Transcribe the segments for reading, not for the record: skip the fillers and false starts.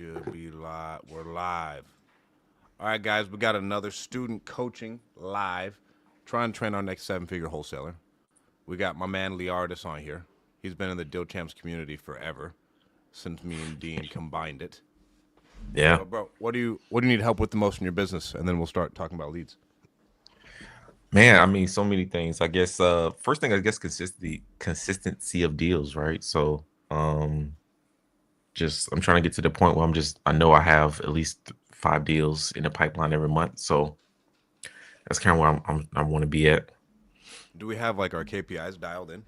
should be live. We're live. All right, guys, we got another student coaching live. Trying to train our next seven-figure wholesaler. We got my man Liardis on here. He's been in the Deal Champs community forever, since me and Dean combined it. Yeah, So, bro, what do you need help with the most in your business? And then we'll start talking about leads. man. I mean, so many things. I guess first thing, I guess consistency of deals, right? So just I'm trying to get to the point where I know I have at least 5 deals in the pipeline every month. So that's kind of where I want to be at. Do we have like our KPIs dialed in?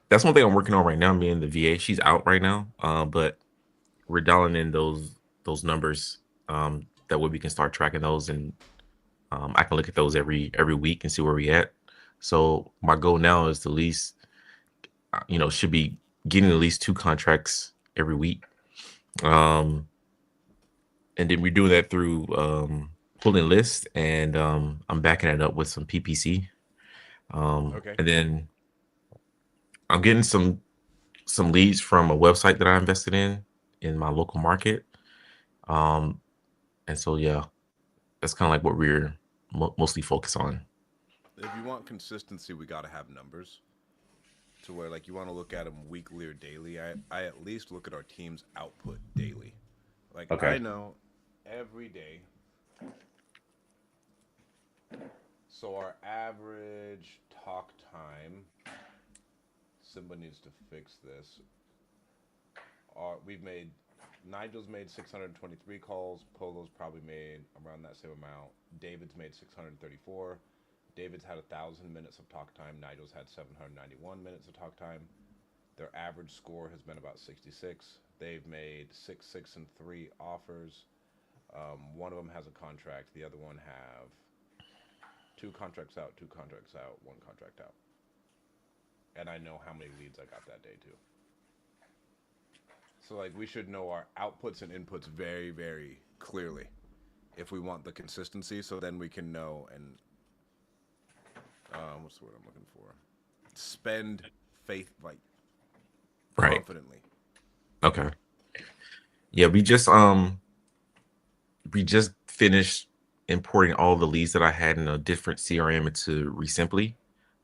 That's one thing I'm working on right now. Me and the VA, she's out right now, but we're dialing in those numbers. That way we can start tracking those, and I can look at those every week and see where we at. So my goal now is to at least, should be getting at least 2 contracts every week. Um, and then we're doing that through pulling lists, and I'm backing it up with some PPC. Okay. And then I'm getting some leads from a website that I invested in my local market. Um, and so yeah, that's kind of like what we're mostly focused on. If you want consistency, we got to have numbers to where like you want to look at them weekly or daily. I at least look at our team's output daily. Like I Okay. know every day. So our average talk time. Simba needs to fix this. We've made Nigel's made 623 calls. Polo's probably made around that same amount. David's made 634. David's had 1,000 minutes of talk time. Nigel's had 791 minutes of talk time. Their average score has been about 66. They've made six, and three offers. One of them has a contract. The other one have two contracts out, one contract out. And I know how many leads I got that day too. So like we should know our outputs and inputs very, very clearly if we want the consistency. So then we can know and what's the word I'm looking for? Spend faith like Right. confidently. Okay. Yeah, we just finished importing all the leads that I had in a different CRM into Resimply.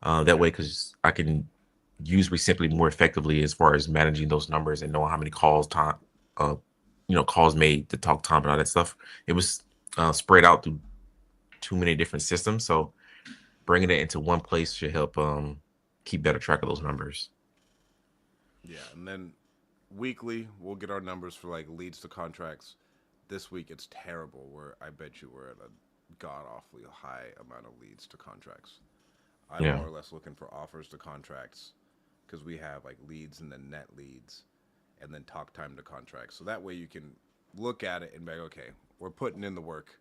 That Okay. way, because I can use Resimply more effectively as far as managing those numbers and knowing how many uh, calls made, the talk time, and all that stuff. It was spread out through too many different systems, so bringing it into one place should help keep better track of those numbers. Yeah, and then weekly we'll get our numbers for like leads to contracts. This week it's terrible. Where I bet you we're at a god awfully high amount of leads to contracts. I'm Yeah. more or less looking for offers to contracts because we have like leads and then net leads and then talk time to contracts. So that way you can look at it and be like, okay, we're putting in the work.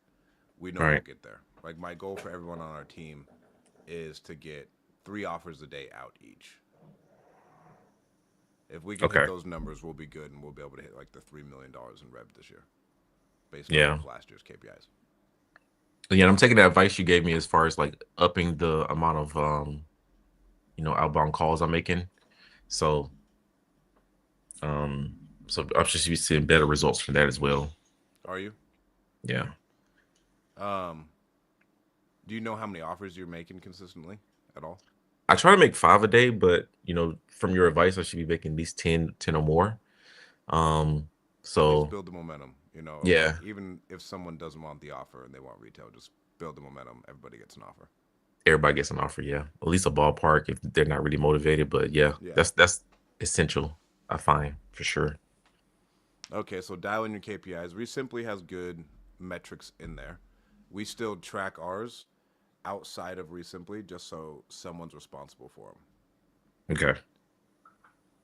We know we'll Right. get there. Like my goal for everyone on our team is to get 3 offers a day out each. If we can hit Okay. those numbers, we'll be good and we'll be able to hit like the $3 million in rev this year based off Yeah. of last year's KPIs. Yeah, I'm taking the advice you gave me as far as like upping the amount of outbound calls I'm making. So um I should be seeing better results from that as well. Are you? Yeah. Um, do you know how many offers you're making consistently at all? I try to make 5 a day, but from your advice, I should be making at least 10 or more. Um, At least so build the momentum, of like yeah, even if someone doesn't want the offer and they want retail, just build the momentum. Everybody gets an offer. everybody gets an offer. Yeah, at least a ballpark if they're not really motivated. But yeah, Yeah. that's essential. I find for sure. Okay, so dial in your KPIs. Simply has good metrics in there. We still track ours outside of Resimply just so someone's responsible for them. Okay.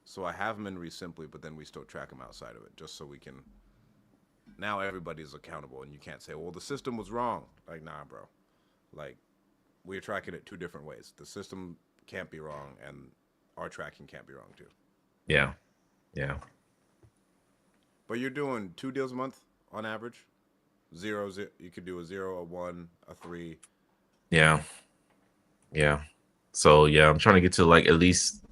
So I have them in Resimply, but then we still track them outside of it just so we can. Now everybody's accountable, and you can't say, "Well, the system was wrong." Like, nah, bro. Like, we're tracking it two different ways. The system can't be wrong, and our tracking can't be wrong too. Yeah. Yeah. But you're doing 2 deals a month on average. Zero, you could do a zero, a one, a three. Yeah. Yeah. So yeah, I'm trying to get to like at least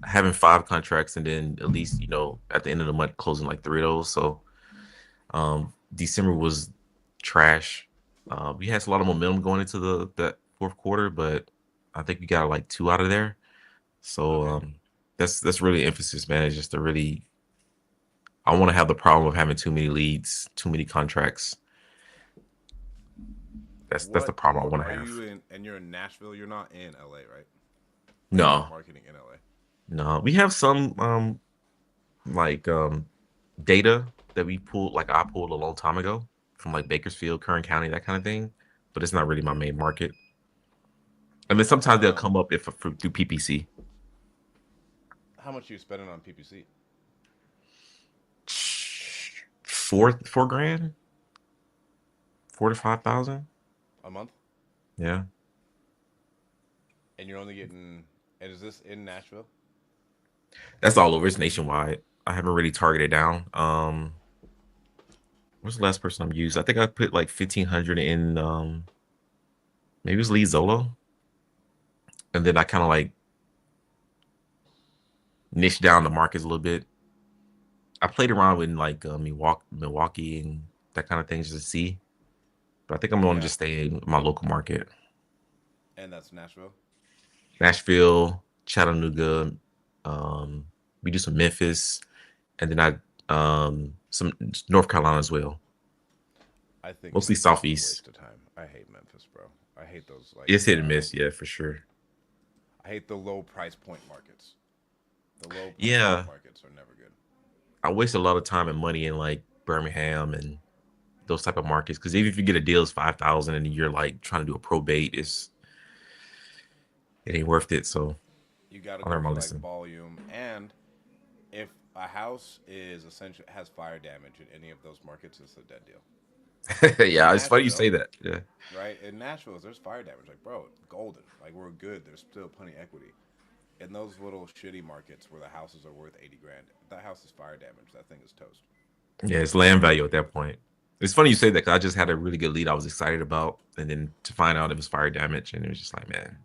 having 5 contracts, and then at least at the end of the month closing like 3 of those. So December was trash. We had a lot of momentum going into the that fourth quarter, but I think we got like two out of there. So Okay. that's really emphasis, man. It's just to really I want to have the problem of having too many leads, too many contracts. That's the problem I want to Are have. you in? And you're in Nashville. You're not in LA, right? Like you're not No, marketing in LA. no. We have some like data that we pulled, like I pulled a long time ago from like Bakersfield, Kern County, that kind of thing. But it's not really my main market. And then sometimes they'll Um, come up if through PPC. how much are you spending on PPC 4 grand, 4 to 5 thousand. a month? Yeah, And you're only getting. And is this in Nashville? that's all over. It's nationwide. I haven't really targeted down. What's the last person I've used? I think I put like 1,500 in. Maybe it was Lee Zolo, and then I kind of like niche down the markets a little bit. I played around with like Milwaukee and that kind of thing just to see. But I think I'm going to Yeah. just stay in my local market. And that's Nashville. Nashville, Chattanooga. Um, we do some Memphis, and then I some North Carolina as well. I think Mostly Memphis is a Southeast. waste of time. I hate Memphis, bro. I hate those like. It's hit and miss, yeah, for sure. I hate the low price point markets. The low price point Yeah, markets are never good. I waste a lot of time and money in like Birmingham and those type of markets because even if you get a deal it's 5,000 and you're like trying to do a probate, it ain't worth it. So You got to I go learned my for like lesson. volume, and if a house is essentially has fire damage in any of those markets, it's a dead deal. In Yeah, it's funny you say Nashville, that. Yeah, right? In Nashville, if there's fire damage, like bro, golden. Like we're good. There's still plenty of equity. In those little shitty markets where the houses are worth 80 grand, if that house is fire damage, that thing is toast. yeah, it's land value at that point. It's funny you say that because I just had a really good lead I was excited about, and then to find out it was fire damage, and it was just like, man,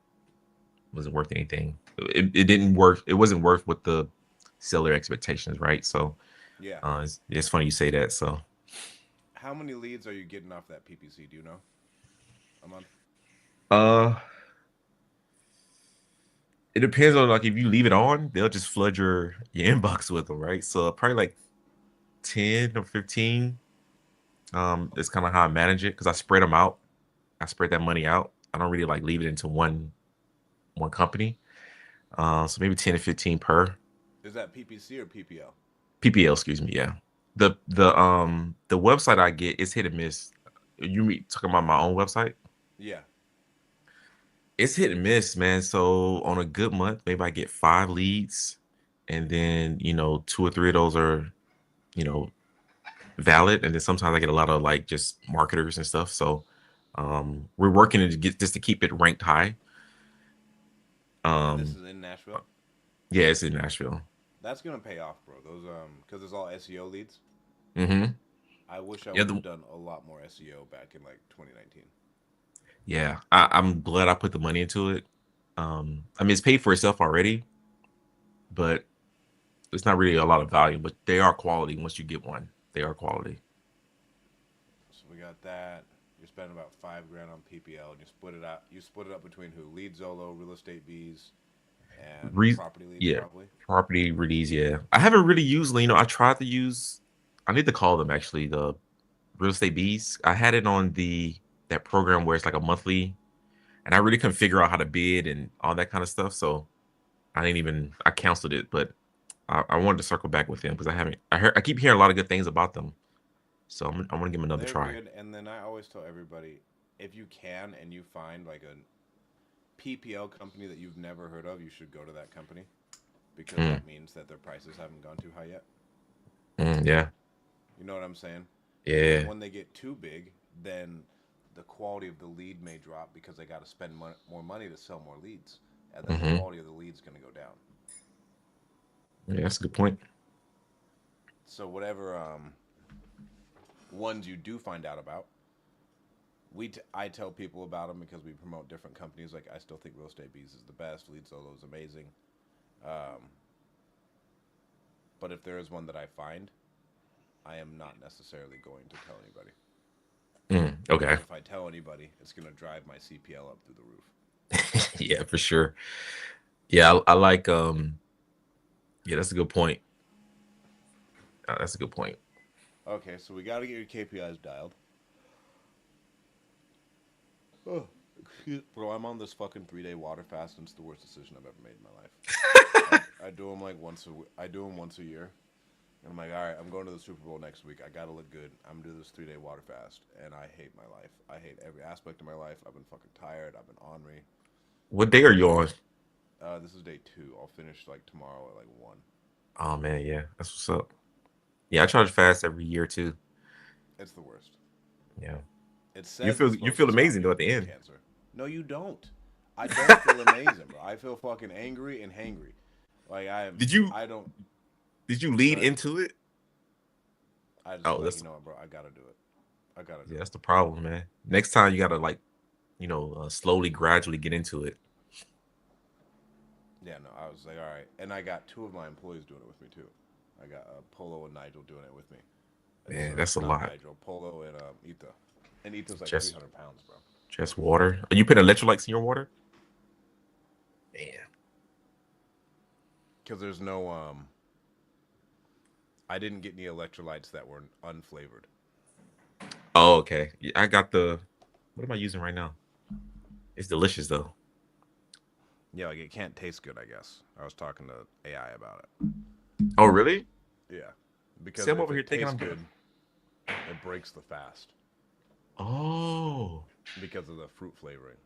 it wasn't worth anything. It didn't work. It wasn't worth what the seller expectations, right? So Yeah. it's funny you say that. So How many leads are you getting off that PPC? Do you know? A month? uh, it depends on like if you leave it on, they'll just flood your inbox with them, right? So probably like 10 or 15. It's kind of how I manage it because I spread them out. I spread that money out. I don't really like leave it into one company. So maybe 10 to 15 per Is that PPC or PPL? PPL. Excuse me. Yeah. The website I get is hit and miss. Talking about my own website? Yeah. It's hit and miss, man. So on a good month, maybe I get 5 leads, and then 2 or 3 of those are you know valid, and then sometimes I get a lot of like just marketers and stuff. So we're working to get just to keep it ranked high. And this Um, is in Nashville. yeah, it's in Nashville. That's gonna pay off, bro. Those because it's all SEO leads. Hmm. I wish I Yeah, would have done a lot more SEO back in like 2019. yeah. I'm glad I put the money into it. I mean, it's paid for itself already, but it's not really a lot of value. But they are quality. Once you get one, they are quality. So we got that. You're spending about 5 grand on PPL, and you split it out. You split it up between who? Lead Zolo, real estate bees, and Re- property leads, yeah, probably. property release. Yeah, I haven't really used Lino. I tried to use. I need to call them actually. The real estate bees. I had it on the that program where it's like a monthly, and I really couldn't figure out how to bid and all that kind of stuff. So I canceled it, but I wanted to circle back with them because I keep hearing a lot of good things about them. So I want to give them another They're try. good, and then I always tell everybody, if you can and you find like a PPL company that you've never heard of, you should go to that company because Mm, that means that their prices haven't gone too high yet. yeah, You know what I'm saying? Because yeah. when they get too big, then the quality of the lead may drop because they got to spend more money to sell more leads, and then the Hmm. quality of the lead's going to go down. Yeah, that's a good point. So whatever ones you do find out about, I tell people about them because we promote different companies. Like I still think Real Estate Bees is the best. Lead Solo is amazing. Um, but if there is one that I find, I am not necessarily going to tell anybody Okay. because if I tell anybody, it's gonna drive my CPL up through the roof. Yeah, for sure. Yeah, I like yeah, that's a good point. That's a good point. Okay, so we got to get your KPIs dialed. Oh, bro, I'm on this fucking 3 day water fast, and it's the worst decision I've ever made in my life. I do them like I do them once a year, and I'm like, all right, I'm going to the Super Bowl next week. I gotta look good. I'm gonna do this 3 day water fast, and I hate my life. I hate every aspect of my life. I've been fucking tired. I've been ornery. What day are you on? This is day 2. I'll finish like tomorrow at like 1. Oh man, yeah, that's what's up. Yeah, I try to fast every year too. It's the worst. Yeah, It you says feel it's you supposed to feel stop amazing you though at from the getting end. cancer. No, you don't. I don't feel amazing, bro. I feel fucking angry and hangry. Like I am. Did you I don't. did you lead Go ahead. into it? I just Oh, like that's bro. I gotta do it. I gotta do yeah, that's it. the problem, man. Next time you gotta like slowly, gradually get into it. Yeah, no. I was like, all right, and I got 2 of my employees doing it with me too. I got Polo and Nigel doing it with me. It's Man, that's a not lot. Nigel, Polo and Ita, and Ita's like Just 300 pounds, bro. just water. Are you putting electrolytes in your water? Man. Because there's no I didn't get any electrolytes that were unflavored. Oh, okay. Yeah, I got the. What am I using right now? It's delicious though. Yeah, like it can't taste good. I guess I was talking to AI about it. Oh, really? Yeah, See, because I'm if over here it thinking tastes I'm good, done. it breaks the fast Oh, because of the fruit flavoring.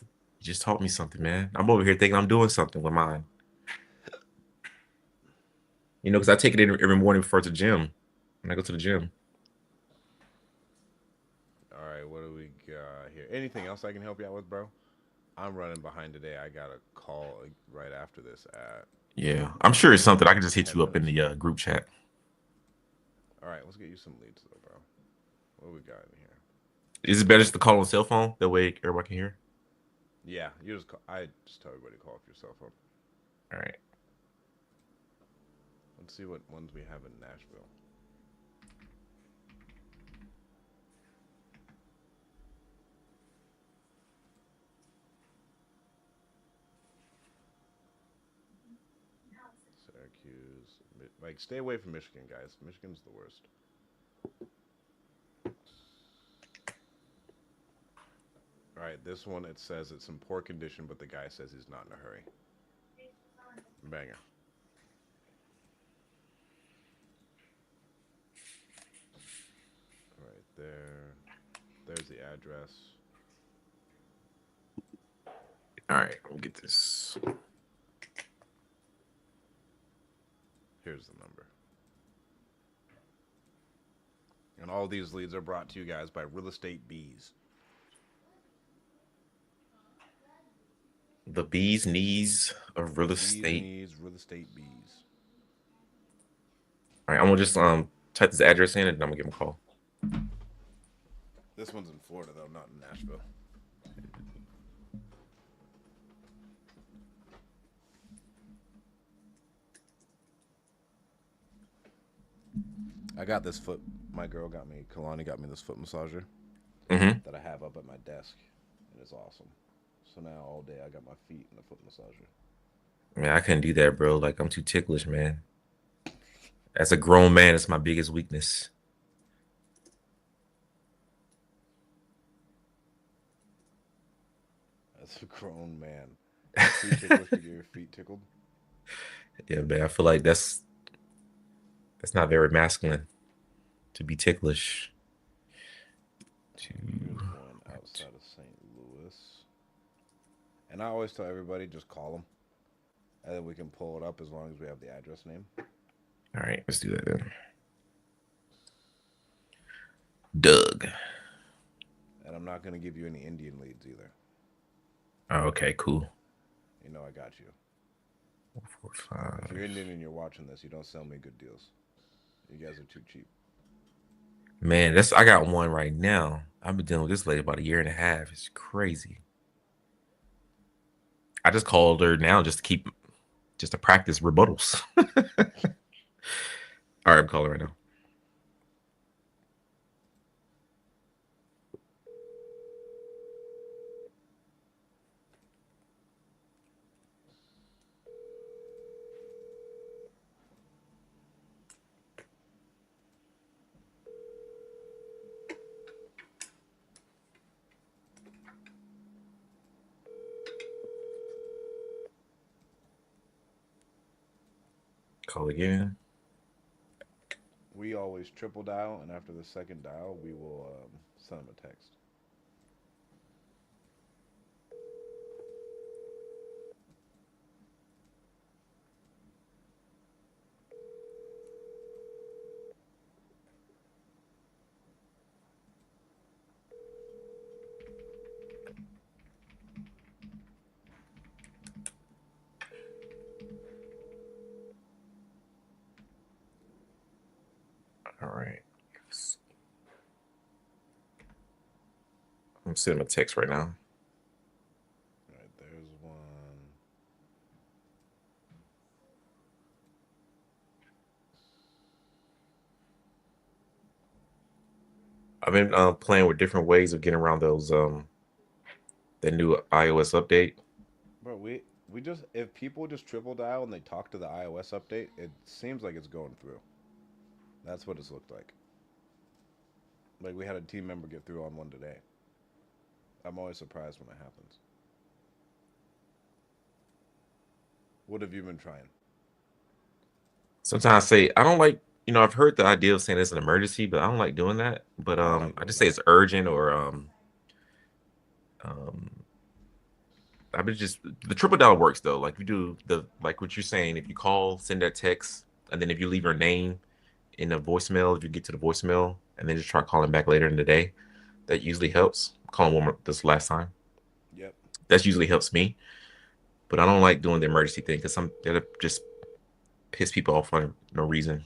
you just taught me something, man. I'm over here thinking I'm doing something with mine. Because I take it in every morning before the gym. When I go to the gym. All right, what do we got here? Anything else I can help you out with, bro? I'm running behind today. I got a call right after this at Yeah, I'm sure it's something. I can just hit 10 you up in minutes. the group chat. All right, let's get you some leads though, bro. What do we got in here? Is it better just to call on cell phone? That way everybody can hear. Yeah, you just call, I just tell everybody to call off your cell phone. All right. Let's see what ones we have in Nashville. Syracuse. Like, stay away from Michigan, guys. Michigan's the worst. All right, this one it says it's in poor condition, but the guy says he's not in a hurry. Banger. Right there. There's the address. All right. Let me get this. Here's the number. And all these leads are brought to you guys by Real Estate Bees. The bee's knees of real Bees estate. Knees Real Estate Bees. All right. I'm gonna just type this address in and then I'm gonna give him a call. This one's in Florida though, not in Nashville. I got this foot. My girl got me. Kalani got me this foot massager Mm-hmm. that I have up at my desk, and it's awesome. So now all day I got my feet in the foot massager. Man, I couldn't do that, bro. Like I'm too ticklish, man. As a grown man, it's my biggest weakness. As a grown man, you're too ticklish to get your feet tickled. Yeah, man. I feel like that's not very masculine to be ticklish. To There's one outside of St. Louis, and I always tell everybody just call them, and then we can pull it up as long as we have the address name. All right, let's do that then. Doug. And I'm not gonna give you any Indian leads either. Oh, okay, cool. You know I got you. 4, If you're 5. Indian and you're watching this, you don't sell me good deals. You guys are too cheap. Man, that's I got one right now. I've been dealing with this lady about a year and a half. It's crazy. I just called her now just to practice rebuttals. All right, I'm calling right now. Call again. We always triple dial, and after the second dial, we will send them a text. All right. I'm sending him a text right now. All right, there's one. I've been playing with different ways of getting around those the new iOS update. Bro, we just if people just triple dial and they talk to the iOS update, it seems like it's going through. That's what it's looked like. Like we had a team member get through on one today. I'm always surprised when that happens. What have you been trying? Sometimes I say I don't like, I've heard the idea of saying it's an emergency, but I don't like doing that. But I like I doing just say that. it's urgent or um I mean just the triple dial works though. Like you do the like what you're saying, if you call, send that text, and then if you leave your name in the voicemail, if you get to the voicemail and then just try calling back later in the day, that usually helps. Calling one more this last time. Yep. That usually helps me. But I don't like doing the emergency thing because some that'll just piss people off for no reason.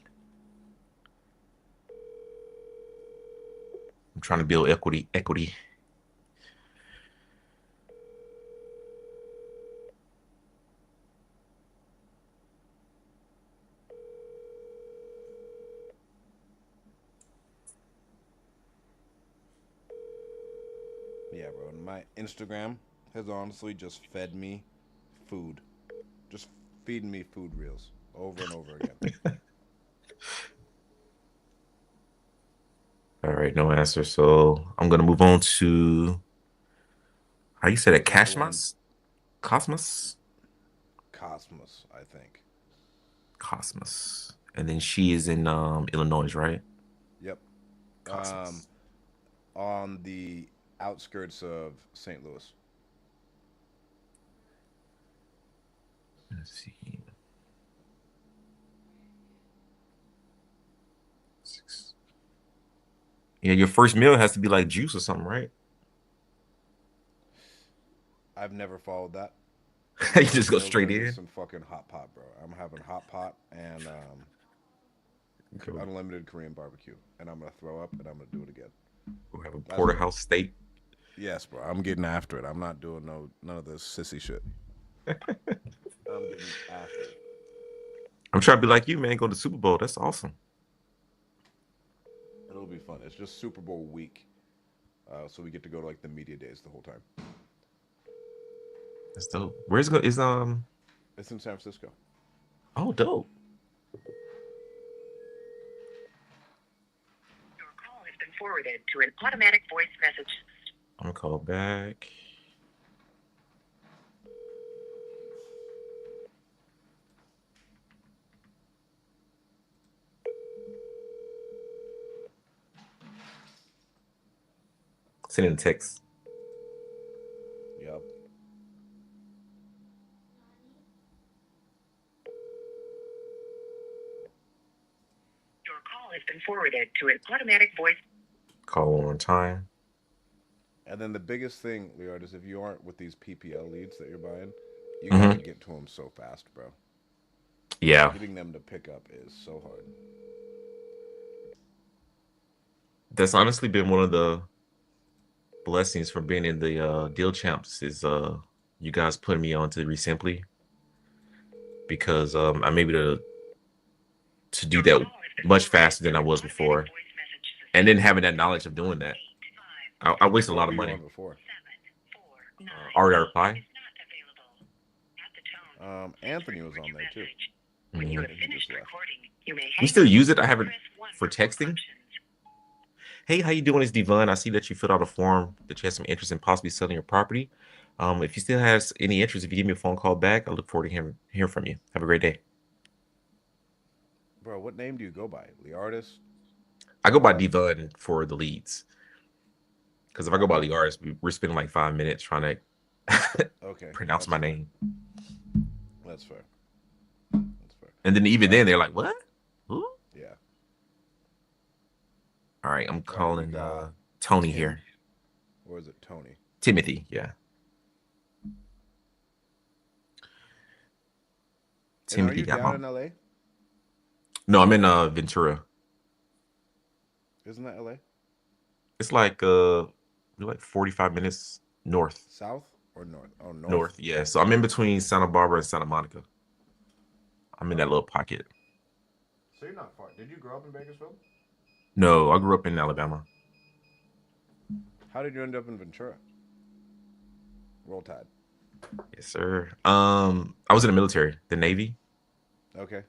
I'm trying to build equity. Yeah, bro. And my Instagram has honestly just fed me food. Just feeding me food reels over and over again. All right, no answer. So I'm gonna move on to how you said it, There's another one, Cashmas, Cosmos, Cosmos, I think. Cosmos, and then she is in Illinois, right? Yep. Um, Cosmos. on the outskirts of St. Louis. Let's see. Six. Yeah, your first meal has to be like juice or something, right? I've never followed that. You My just first go meal is straight gonna be in. some fucking hot pot, bro. I'm having hot pot and Go, unlimited Korean barbecue, and I'm gonna throw up, and I'm gonna do it again. go have a That's what. porterhouse steak. Yes, bro. I'm getting after it. I'm not doing none of this sissy shit. I'm getting after it. I'm trying to be like you, man. Go to Super Bowl. That's awesome. It'll be fun. It's just Super Bowl week, so we get to go to like the media days the whole time. That's dope. Where's go is It's in San Francisco. oh dope. Your call has been forwarded to an automatic voice message. I'm gonna call back. Send in a text. Yep. Your call has been forwarded to an automatic voice. Call one more time. And then the biggest thing, Leard, is if you aren't with these PPL leads that you're buying, you gotta Hmm. get to them so fast, bro. Yeah, Getting them to pick up is so hard. that's honestly been one of the blessings from being in the deal champs is you guys putting me on to Resimply because I'm able to do Your that. call has much faster than I was before. And then having that knowledge of doing that, I wasted a lot of What were you money. on before? Already reply. Anthony was on there too. When you have Mhm. He just finished left. recording, you may We hang still up use it. I or haven't press 1 for more texting. options. Hey, how you doing? It's Devon. I see that you filled out a form that you have some interest in possibly selling your property. If you still has any interest, if you give me a phone call back, I look forward to hearing from you. Have a great day. Bro, what name do you go by? Leardis? I go by Devon for the leads because if I go by Okay. Liaris, we're spending like 5 minutes trying to Okay. pronounce That's my fair. name, That's fair. That's fair. and then even All right. then they're like, "What? Who?" Yeah. All right, I'm All right. We calling got Tony Tim. here. Or is it Tony? Timothy, yeah, And are Timothy you got down my. in LA? No, I'm in Ventura. Isn't that LA? It's like we're like 45 minutes north. South or north? Oh, north. North, yeah. So I'm in between Santa Barbara and Santa Monica. I'm in that little pocket. So you're not far. Did you grow up in Bakersfield? No, I grew up in Alabama. How did you end up in Ventura? Roll Tide. Yes, sir. I was in the military, the Navy. Okay.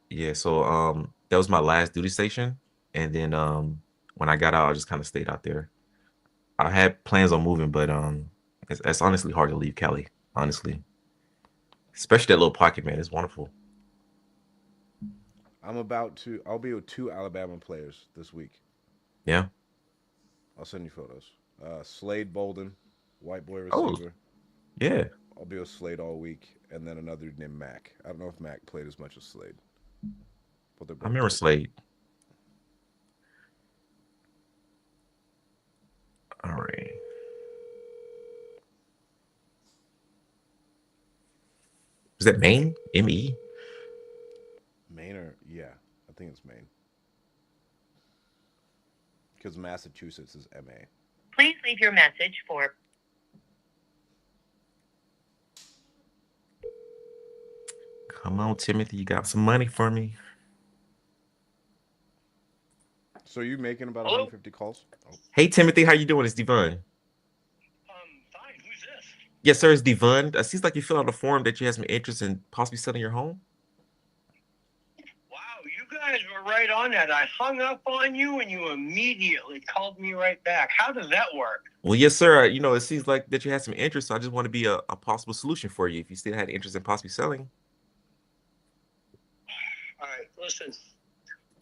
Yeah, so that was my last duty station. And then when I got out, I just kind of stayed out there. I had plans on moving, but it's honestly hard to leave Cali, honestly. Especially that little pocket, man. It's wonderful. I'll be with two Alabama players this week. Yeah. I'll send you photos. Slade Bolden, white boy Oh, receiver. yeah. I'll be with Slade all week. And then another named Mac. I don't know if Mac played as much as Slade, but they're I both remember dope. Slade. All right. Was that Maine? M-E? Maine or, yeah, I think it's Maine. Because Massachusetts is MA. Please leave your message for Come on, Timothy. You got some money for me. So you making about Hello? 150 calls? Oh, Hey, Timothy. How you doing? It's Devon. Fine. Who's this? Yes, sir. It's Devon. It seems like you filled out a form that you have some interest in possibly selling your home. Wow, you guys were right on that. I hung up on you and you immediately called me right back. How does that work? Well, yes, sir. You know, it seems like that you had some interest, so I just want to be a possible solution for you if you still had interest in possibly selling. All right, listen.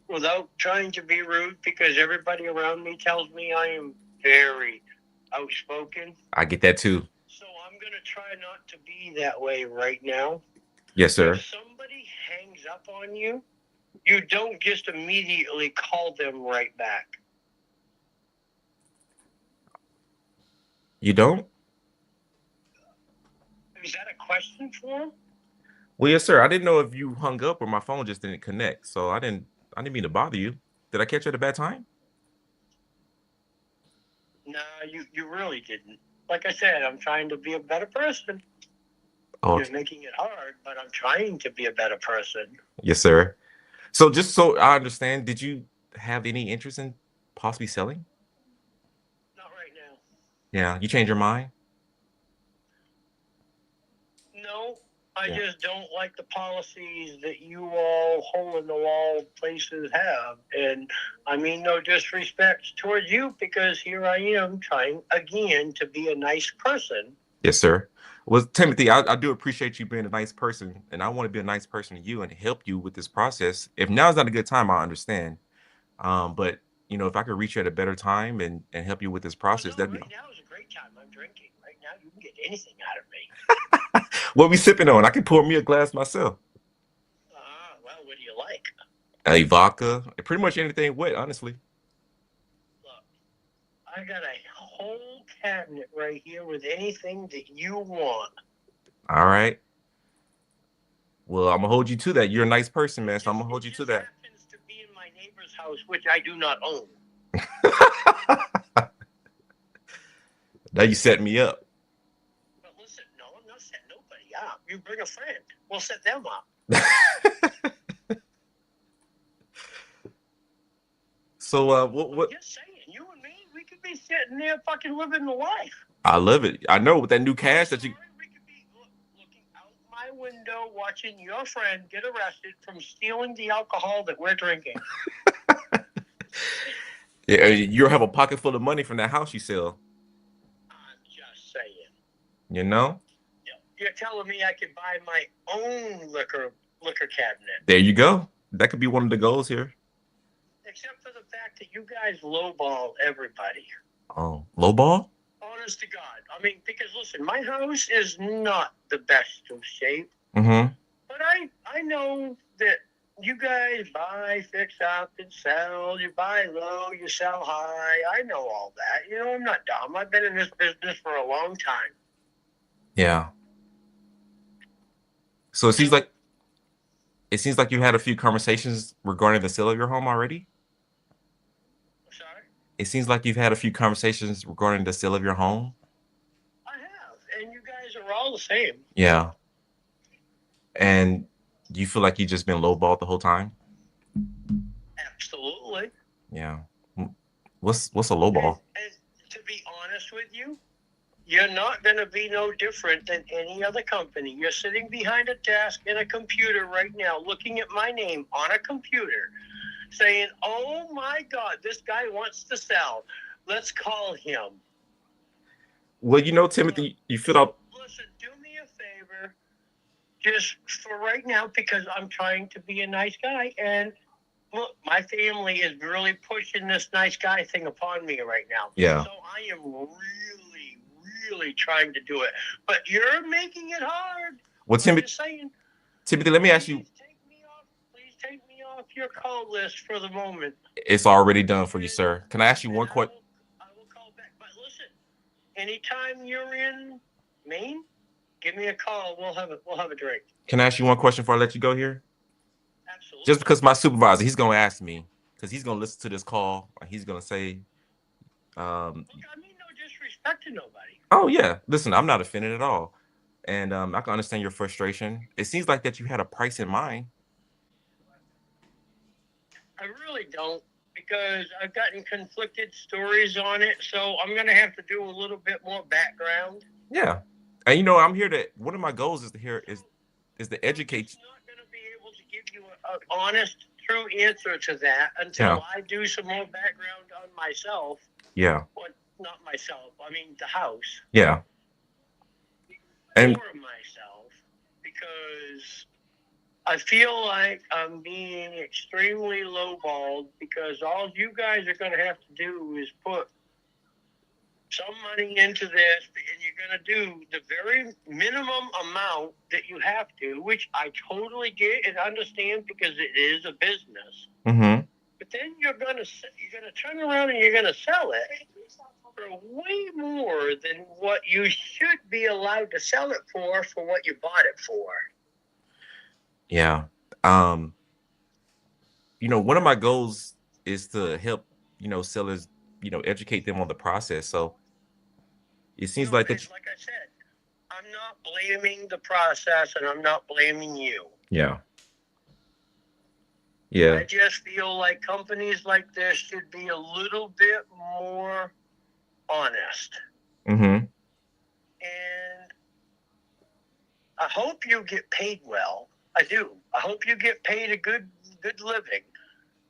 Without trying to be rude, because everybody around me tells me I am very outspoken. I get that too. So I'm going to try not to be that way right now. Yes, sir. If somebody hangs up on you, you don't just immediately call them right back. You don't? Is that a question for him? Well, yes, sir. I didn't know if you hung up or my phone just didn't connect, so I didn't mean to bother you. Did I catch you at a bad time? No, you really didn't. Like I said, I'm trying to be a better person. Oh, You're making it hard, but I'm trying to be a better person. yes, sir. So just so I understand, did you have any interest in possibly selling? Not right now. Yeah, you changed your mind? No, I Yeah. just don't like the policies that you all hole in the wall places have. And I mean no disrespect towards you, because here I am trying again to be a nice person. Yes, sir. Well, Timothy, I do appreciate you being a nice person, and I want to be a nice person to you and help you with this process. If now's not a good time, I understand. But you know, if I could reach you at a better time and help you with this process, No, that'd be right now is a great time. I'm drinking. Right now you can get anything out of me. what we sipping on. I can pour me a glass myself. Well, what do you like? A vodka, pretty much anything wet, honestly. Look, I got a whole cabinet right here with anything that you want. All right. Well, I'm gonna hold you to that. You're a nice person, man, so I'm gonna hold It you to just that. happens to be in my neighbor's house, which I do not own. Now you set me up. But listen, no, I'm not setting nobody up. You bring a friend, we'll set them up. So what? Just saying, you and me, we could be sitting there fucking living the life. I love it. I know with that new cash that you. We could be looking out my window, watching your friend get arrested from stealing the alcohol that we're drinking. Yeah, you'll have a pocket full of money from that house you sell. I'm just saying. You know. You're telling me I could buy my own liquor cabinet. There you go. That could be one of the goals here. Except for the fact that you guys lowball everybody. Oh, low ball? Honest to God. I mean, because listen, my house is not the best of shape. Mm-hmm. But I know that you guys buy, fix up, and sell. You buy low, you sell high. I know all that. You know, I'm not dumb. I've been in this business for a long time. Yeah. So it seems like you had a few conversations regarding the sale of your home already. Sorry? It seems like you've had a few conversations regarding the sale of your home. I have, and you guys are all the same. Yeah. And do you feel like you just been lowballed the whole time? Absolutely. Yeah. What's a lowball? And to be honest with you, you're not going to be no different than any other company. You're sitting behind a desk in a computer right now, looking at my name on a computer, saying, oh my God, this guy wants to sell. Let's call him. Well, you know, Timothy, you filled out. Listen, do me a favor, just for right now, because I'm trying to be a nice guy. And look, my family is really pushing this nice guy thing upon me right now. Yeah. So I am really trying to do it. But you're making it hard. Well, Timothy, saying, Timothy, let me ask you. Please take me off your call list for the moment. It's already done for you, sir. Can I ask you one question? I will call back. But listen, anytime you're in Maine, give me a call. We'll have a drink. Can I ask you one question before I let you go here? Absolutely. Just because my supervisor, he's gonna ask me, because he's gonna listen to this call, and he's gonna say, Look, I mean no disrespect to nobody. Oh yeah, listen, I'm not offended at all, and I can understand your frustration. It seems like that you had a price in mind. I really don't, because I've gotten conflicted stories on it, so I'm gonna have to do a little bit more background. Yeah, and you know, I'm here to. One of my goals is to educate. I'm not gonna be able to give you an honest, true answer to that until I do some more background on myself. Yeah. Well, not myself. I mean the house. Yeah. And for myself, because I feel like I'm being extremely lowballed, because all you guys are going to have to do is put some money into this, and you're going to do the very minimum amount that you have to, which I totally get and understand, because it is a business. Mm-hmm. But then you're going to turn around and you're going to sell it for way more than what you should be allowed to sell it for what you bought it for. Yeah. You know, one of my goals is to help, you know, sellers, you know, educate them on the process. So it seems like that. Like I said, I'm not blaming the process, and I'm not blaming you. Yeah. Yeah. I just feel like companies like this should be a little bit more honest. Mm-hmm. And I hope you get paid well. I do. I hope you get paid a good living,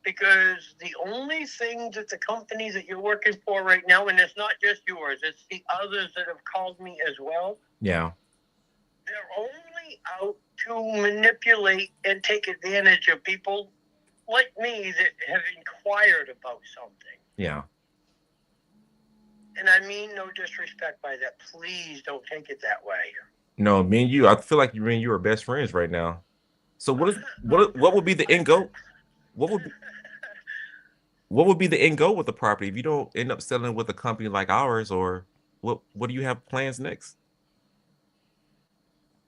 because the only thing that the company that you're working for right now, and it's not just yours, it's the others that have called me as well. Yeah. They're only out to manipulate and take advantage of people like me that have inquired about something. Yeah. And I mean no disrespect by that. Please don't take it that way. No, me and you, I feel like me and you are best friends right now. So what would be the end goal? What would be the end goal with the property if you don't end up selling with a company like ours, or what do you have plans next?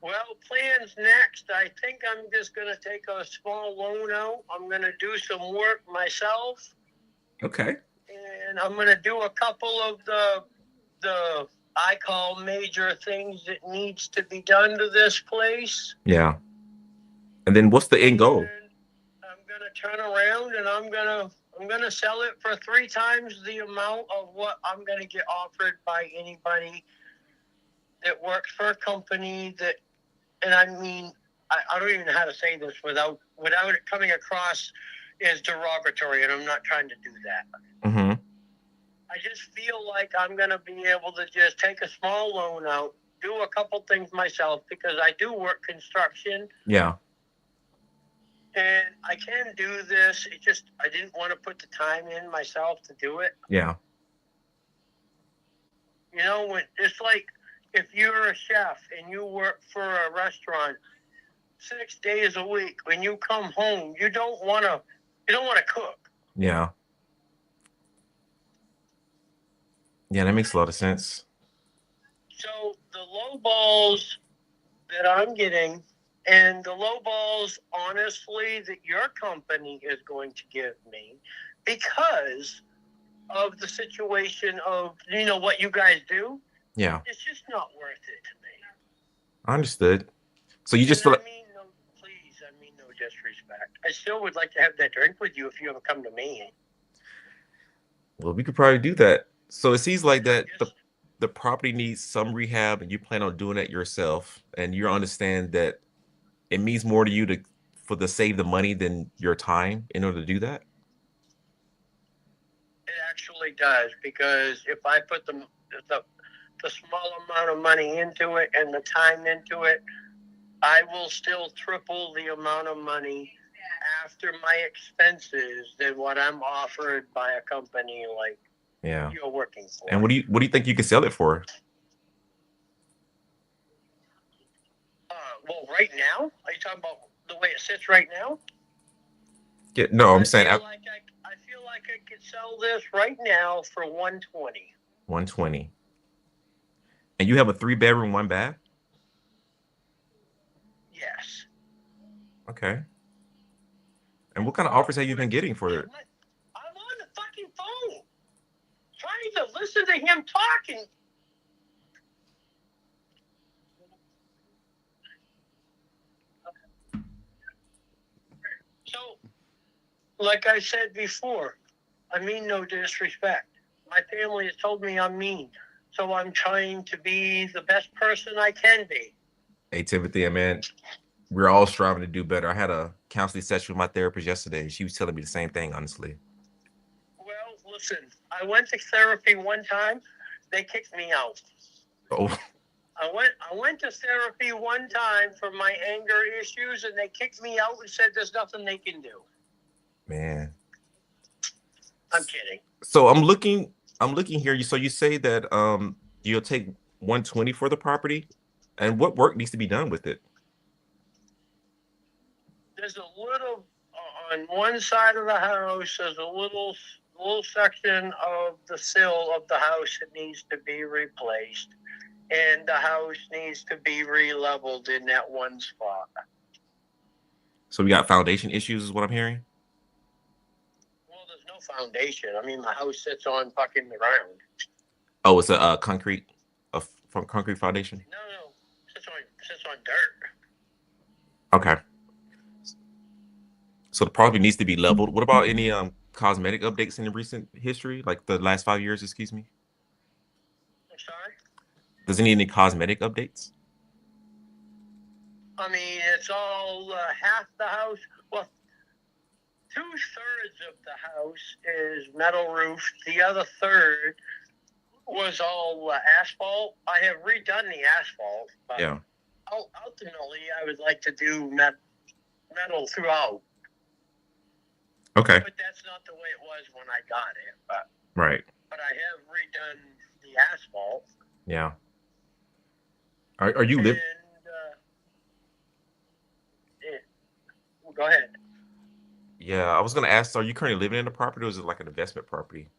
Well, plans next, I think I'm just going to take a small loan out. I'm going to do some work myself. Okay. And I'm going to do a couple of the I call major things that needs to be done to this place. Yeah. And then what's the end goal? And I'm going to turn around and I'm going to I'm going to sell it for 3 times the amount of what I'm going to get offered by anybody that works for a company that, and I mean, I don't even know how to say this without it coming across as derogatory, and I'm not trying to do that. Mm-hmm. I just feel like I'm going to be able to just take a small loan out, do a couple things myself, because I do work construction. Yeah. And I can do this. It just, I didn't want to put the time in myself to do it. Yeah. You know, when it's like if you're a chef and you work for a restaurant 6 days a week, when you come home, you don't want to cook. Yeah. Yeah, that makes a lot of sense. So the low balls that I'm getting, and the low balls, honestly, that your company is going to give me, because of the situation of, you know, what you guys do, Yeah. it's just not worth it to me. Understood. So you just And feel like, I mean no disrespect. I still would like to have that drink with you if you ever come to me. well, we could probably do that. So it seems like that Yes. the property needs some rehab and you plan on doing it yourself, and you understand that it means more to you to save the money than your time in order to do that. It actually does, because if I put the small amount of money into it and the time into it, I will still triple the amount of money after my expenses than what I'm offered by a company like Yeah. you're working for. And what do you think you could sell it for? Well, right now, are you talking about the way it sits right now? Yeah, no, I'm saying I feel like I could sell this right now for $120. 120. And you have a 3-bedroom, 1 bath? Yes. Okay. And what kind of offers have you been getting for it? I'm on the fucking phone trying to listen to him talking. So, like I said before, I mean no disrespect. My family has told me I'm mean, so I'm trying to be the best person I can be. Hey, Timothy, man, we're all striving to do better. I had a counseling session with my therapist yesterday. She was telling me the same thing, honestly. Well, listen, I went to therapy one time. They kicked me out. Oh, I went to therapy one time for my anger issues, and they kicked me out and said there's nothing they can do. man. I'm kidding. So I'm looking here. So you say that you'll take 120 for the property, and what work needs to be done with it? There's a little on one side of the house. There's a little section of the sill of the house that needs to be replaced, and the house needs to be re-leveled in that one spot. So we got foundation issues, is what I'm hearing. Well, there's no foundation. I mean, the house sits on fucking the ground. Oh, it's a concrete foundation. No, sits on dirt. Okay. So the property needs to be leveled. What about any cosmetic updates in the recent history, like the last 5 years? Excuse me. I'm sorry. Does it need any cosmetic updates? I mean, it's all half the house. Well, 2/3 of the house is metal roof. The other third was all asphalt. I have redone the asphalt. But Yeah. ultimately, I would like to do metal throughout. Okay. But that's not the way it was when I got it. But Right. I have redone the asphalt. Yeah. Are you live? Well, go ahead. Yeah, I was gonna ask, are you currently living in the property, or is it like an investment property?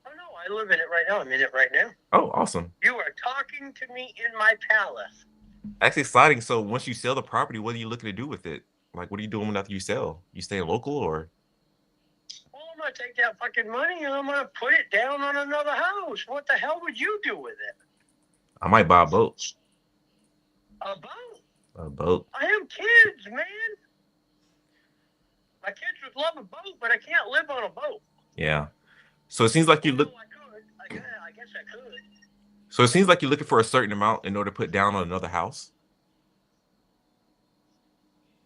Oh no, I live in it right now. I'm in it right now. Oh, awesome. You are talking to me in my palace. That's exciting. So once you sell the property, what are you looking to do with it? Like, what are you doing after you sell? You staying local, or? Well, I'm gonna take that fucking money and I'm gonna put it down on another house. What the hell would you do with it? I might buy a boat. A boat? A boat. I have kids, man. My kids would love a boat, but I can't live on a boat. Yeah. So it seems like you Well, look. no, I could. I guess I could. So it seems like you're looking for a certain amount in order to put down on another house.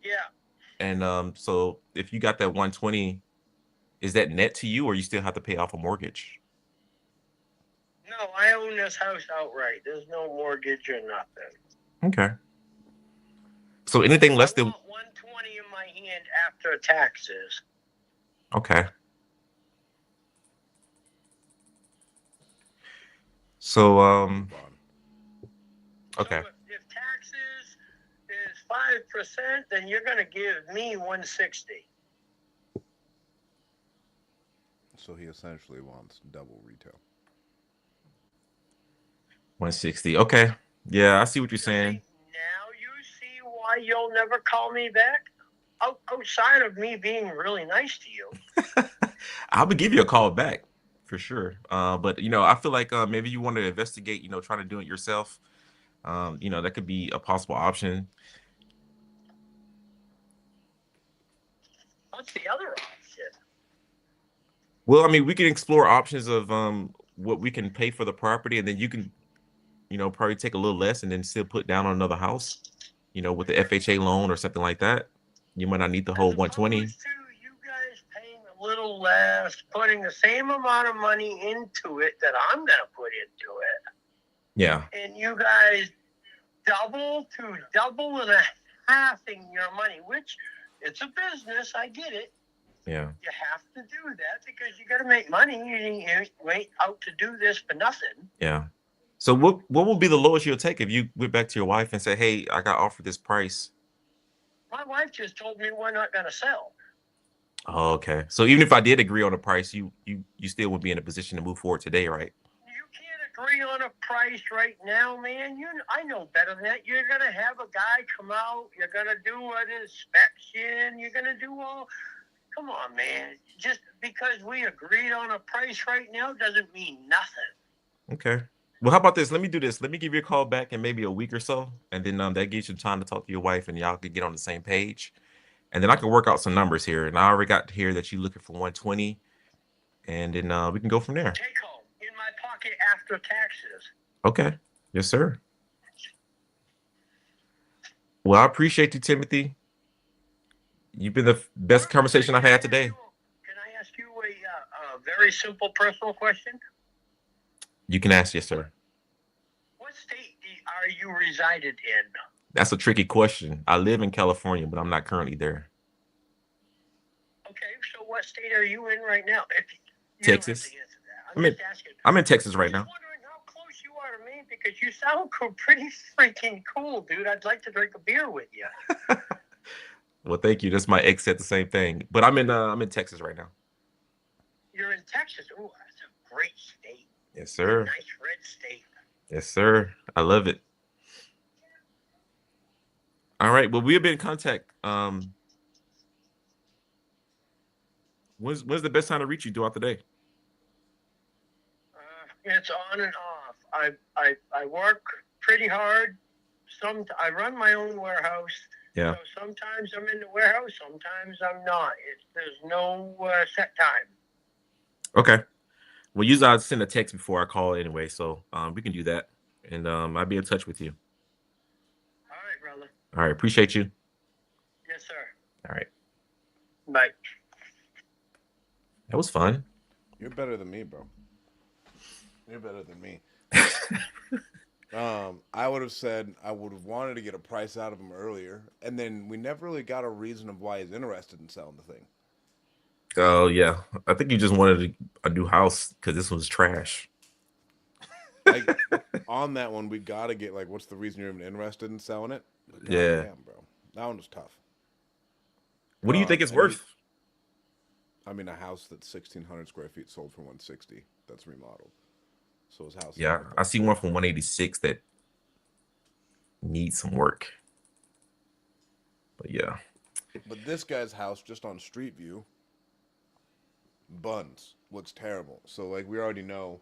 Yeah. And so if you got that 120, is that net to you, or you still have to pay off a mortgage? No, I own this house outright. There's no mortgage or nothing. Okay. So anything less I than want 120 in my hand after taxes. okay. So Move on. okay. So if taxes is 5%, then you're gonna give me 160. So he essentially wants double retail. 160. Okay. Yeah, I see what you're saying. Now you see why you'll never call me back? Outside of me being really nice to you. I would give you a call back for sure. But I feel like maybe you want to investigate, trying to do it yourself. That could be a possible option. What's the other option? Well, I mean, we can explore options of what we can pay for the property, and then you can, probably take a little less and then still put down on another house, with the FHA loan or something like that. You might not need the whole As 120. opposed to you guys paying a little less, putting the same amount of money into it that I'm gonna put into it. Yeah. And you guys double and a halfing your money, which it's a business. I get it. Yeah. You have to do that because you got to make money. You wait out to do this for nothing. Yeah. So what will be the lowest you'll take if you went back to your wife and said, "Hey, I got offered this price"? My wife just told me we're not going to sell. Oh, okay. So even if I did agree on a price, you still would be in a position to move forward today, right? You can't agree on a price right now, man. I know better than that. You're going to have a guy come out. You're going to do an inspection. You're going to do all. Come on, man. Just because we agreed on a price right now doesn't mean nothing. Okay. Well, how about this? Let me do this. Let me give you a call back in maybe a week or so, and then that gives you time to talk to your wife, and y'all could get on the same page. And then I can work out some numbers here. And I already got to hear that you're looking for 120, and then we can go from there. Take home in my pocket after taxes. Okay. Yes, sir. Well, I appreciate you, Timothy. You've been the best conversation I've had today. Can I ask you a very simple personal question? You can ask, yes, sir. What state are you resided in? That's a tricky question. I live in California, but I'm not currently there. Okay, so what state are you in right now? If you Texas. Don't have to answer that. Just asking. I'm in Texas right now. I'm wondering how close you are to me because you sound pretty freaking cool, dude. I'd like to drink a beer with you. Well, thank you. That's my ex said the same thing. But I'm in Texas right now. You're in Texas. Oh, that's a great state. Yes, sir. Nice red state. Yes, sir. I love it. All right. Well, we'll be in contact. When's the best time to reach you throughout the day? It's on and off. I work pretty hard. I run my own warehouse. Yeah. So sometimes I'm in the warehouse, sometimes I'm not. There's no set time. Okay. Well, usually I'll send a text before I call anyway, so we can do that, and I'll be in touch with you. All right, brother. All right. Appreciate you. Yes, sir. All right. Bye. That was fun. You're better than me, bro. You're better than me. I would have wanted to get a price out of him earlier, and then we never really got a reason of why he's interested in selling the thing. Oh yeah, I think you just wanted a new house because this one's trash. Like, on that one, we gotta get what's the reason you're even interested in selling it? God Yeah, damn, bro, that one was tough. What do you think it's worth? I mean, a house that's 1,600 square feet sold for 160. That's remodeled. So his house. Yeah, I see one from 186 that needs some work. But yeah. But this guy's house, just on Street View, buns, looks terrible. So we already know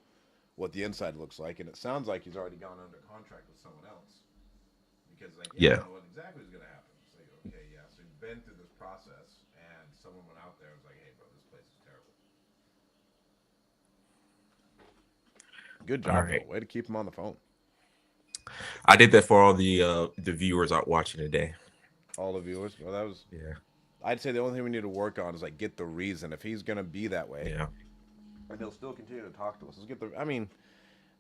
what the inside looks like, and it sounds like he's already gone under contract with someone else. Because I don't know what exactly is going to happen. So okay, yeah. So you've been through this process, and someone went out there and was like, "Hey, bro, this place is terrible." Good All job, right. though. Way to keep him on the phone. I did that for all the viewers out watching today. All the viewers. Well, that was. Yeah. I'd say the only thing we need to work on is like get the reason. If he's gonna be that way, Yeah. and he'll still continue to talk to us. Let's get the. I mean,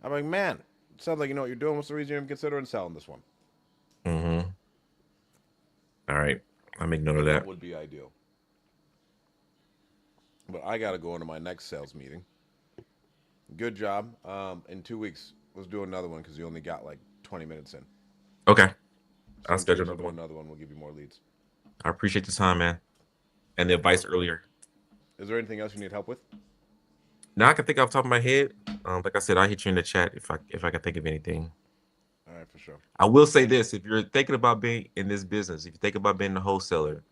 I'm like, man, it sounds like you know what you're doing. What's the reason you're considering selling this one? Mm-hmm. All right. I make note of that. That would be ideal. But I gotta go into my next sales meeting. Good job. In 2 weeks, let's do another one because you only got like 20 minutes in. Okay. So I'll in 2 schedule weeks, we'll another do one. another one. We'll give you more leads. I appreciate the time, man, and the advice earlier. Is there anything else you need help with? Now I can think off the top of my head. Like I said, I'll hit you in the chat if I can think of anything. All right, for sure. I will say this: if you're thinking about being in this business, if you think about being a wholesaler,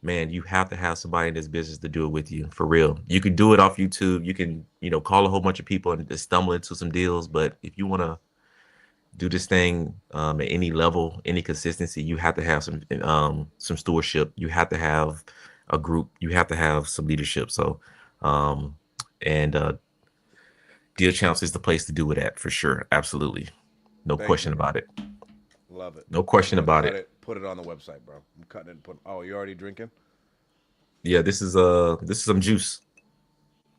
man, you have to have somebody in this business to do it with you for real. You can do it off YouTube. You can, call a whole bunch of people and just stumble into some deals. But if you want to do this thing at any level, any consistency, you have to have some stewardship. You have to have a group. You have to have some leadership. So, and Deal Champs is the place to do it at for sure. Absolutely, no Thank question you. about it. Love it. No question I'm gonna about cut it. Put it on the website, bro. I'm cutting it and putting. Oh, you already drinking? Yeah, this is some juice,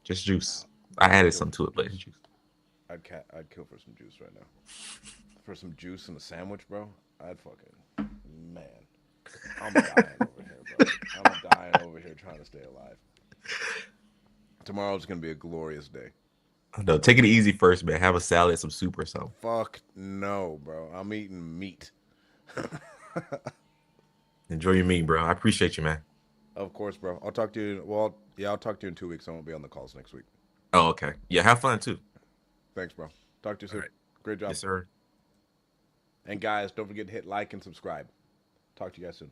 just juice. I added some to it, but it's juice. I'd kill for some juice right now. For some juice and a sandwich, bro. I'd fucking man. I'm dying over here, bro. I'm dying over here trying to stay alive. Tomorrow's gonna be a glorious day. No, take it easy first, man. Have a salad, some soup or something. Fuck no, bro. I'm eating meat. Enjoy your meat, bro. I appreciate you, man. Of course, bro. I'll talk to you. Well, yeah, I'll talk to you in 2 weeks. I won't be on the calls next week. Oh, okay. Yeah, have fun too. Thanks, bro. Talk to you soon. right. Great job. Yes, sir. And guys, don't forget to hit like and subscribe. Talk to you guys soon.